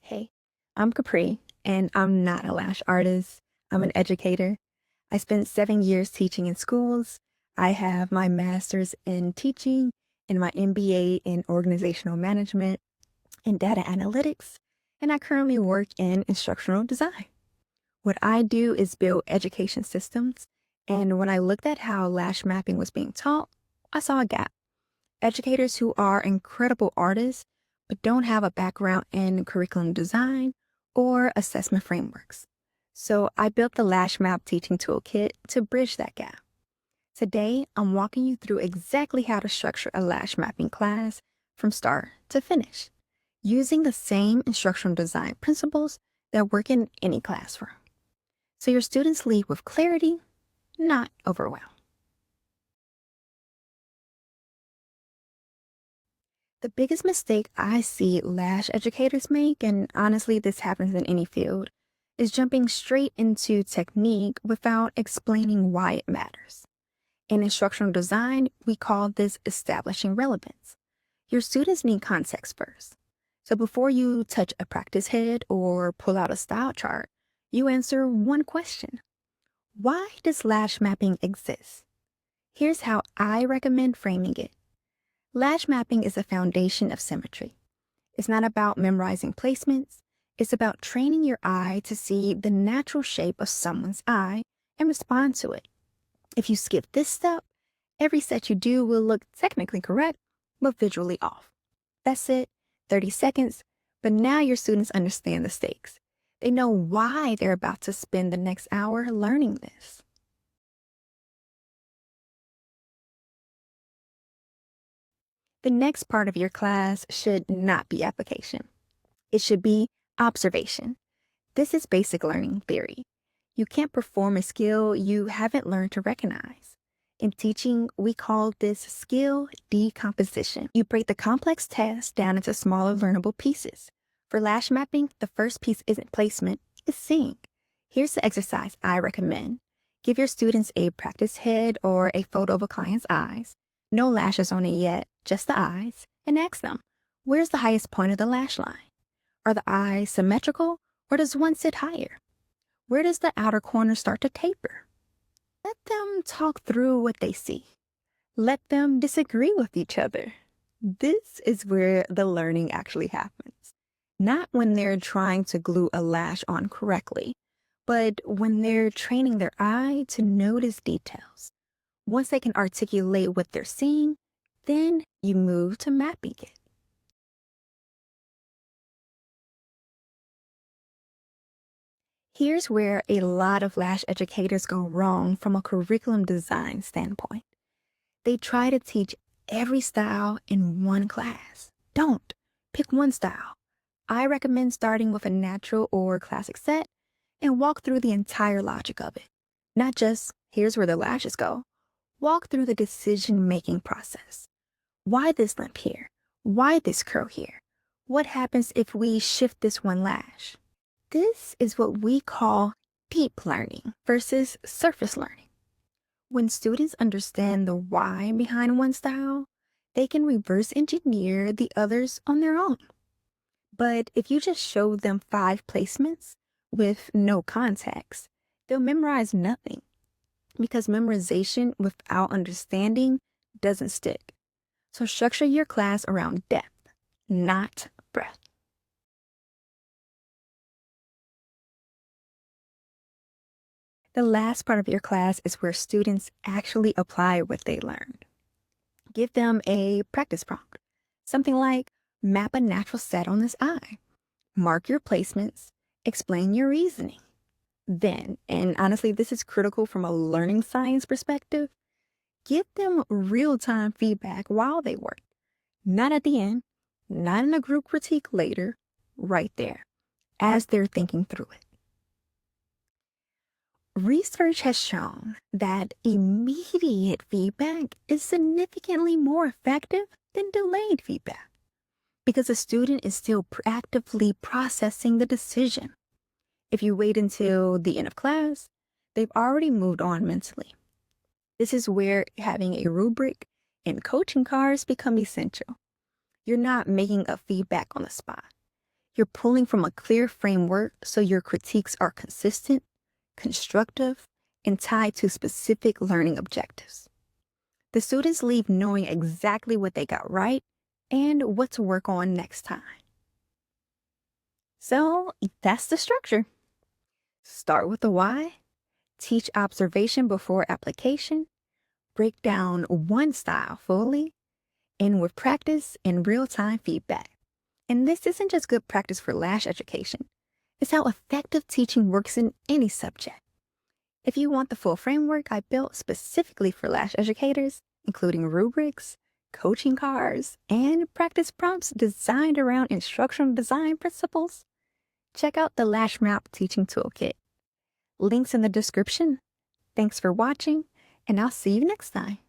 Hey, I'm Capri, and I'm not a lash artist. I'm an educator. I spent 7 years teaching in schools. I have my master's in teaching and my MBA in organizational management and data analytics, and I currently work in instructional design. What I do is build education systems, and when I looked at how lash mapping was being taught, I saw a gap. Educators who are incredible artists but don't have a background in curriculum design or assessment frameworks. So I built the Lash Map teaching toolkit to bridge that gap. Today, I'm walking you through exactly how to structure a lash mapping class from start to finish, using the same instructional design principles that work in any classroom. So your students leave with clarity, not overwhelm. The biggest mistake I see lash educators make, and honestly, this happens in any field, is jumping straight into technique without explaining why it matters. In instructional design, we call this establishing relevance. Your students need context first. So before you touch a practice head or pull out a style chart, you answer one question. Why does lash mapping exist? Here's how I recommend framing it. Lash mapping is a foundation of symmetry. It's not about memorizing placements. It's about training your eye to see the natural shape of someone's eye and respond to it. If you skip this step, every set you do will look technically correct, but visually off. That's it, 30 seconds, but now your students understand the stakes. They know why they're about to spend the next hour learning this. The next part of your class should not be application. It should be observation. This is basic learning theory. You can't perform a skill you haven't learned to recognize. In teaching, we call this skill decomposition. You break the complex task down into smaller learnable pieces. For lash mapping, the first piece isn't placement, it's seeing. Here's the exercise I recommend. Give your students a practice head or a photo of a client's eyes. No lashes on it yet, just the eyes, and ask them, where's the highest point of the lash line? Are the eyes symmetrical, or does one sit higher? Where does the outer corner start to taper? Let them talk through what they see. Let them disagree with each other. This is where the learning actually happens. Not when they're trying to glue a lash on correctly, but when they're training their eye to notice details. Once they can articulate what they're seeing, then you move to mapping it. Here's where a lot of Lash educators go wrong from a curriculum design standpoint. They try to teach every style in one class. Don't. Pick one style. I recommend starting with a natural or classic set and walk through the entire logic of it. Not just, here's where the lashes go. Walk through the decision-making process. Why this limp here? Why this curl here? What happens if we shift this one lash? This is what we call deep learning versus surface learning. When students understand the why behind one style, they can reverse engineer the others on their own. But if you just show them 5 placements with no context, they'll memorize nothing because memorization without understanding doesn't stick. So structure your class around depth, not breadth. The last part of your class is where students actually apply what they learned. Give them a practice prompt, something like map a natural set on this eye, mark your placements, explain your reasoning. Then, and honestly, this is critical from a learning science perspective, give them real-time feedback while they work. Not at the end, not in a group critique later, right there, as they're thinking through it. Research has shown that immediate feedback is significantly more effective than delayed feedback because a student is still actively processing the decision. If you wait until the end of class, they've already moved on mentally. This is where having a rubric and coaching cards become essential. You're not making a feedback on the spot. You're pulling from a clear framework so your critiques are consistent, constructive, and tied to specific learning objectives. The students leave knowing exactly what they got right and what to work on next time. So that's the structure. Start with the why, teach observation before application, break down one style fully, end with practice and real-time feedback. And this isn't just good practice for Lash education. It's how effective teaching works in any subject. If you want the full framework I built specifically for Lash educators, including rubrics, coaching cards, and practice prompts designed around instructional design principles, check out the Lash Map Teaching Toolkit. Links in the description. Thanks for watching, and I'll see you next time.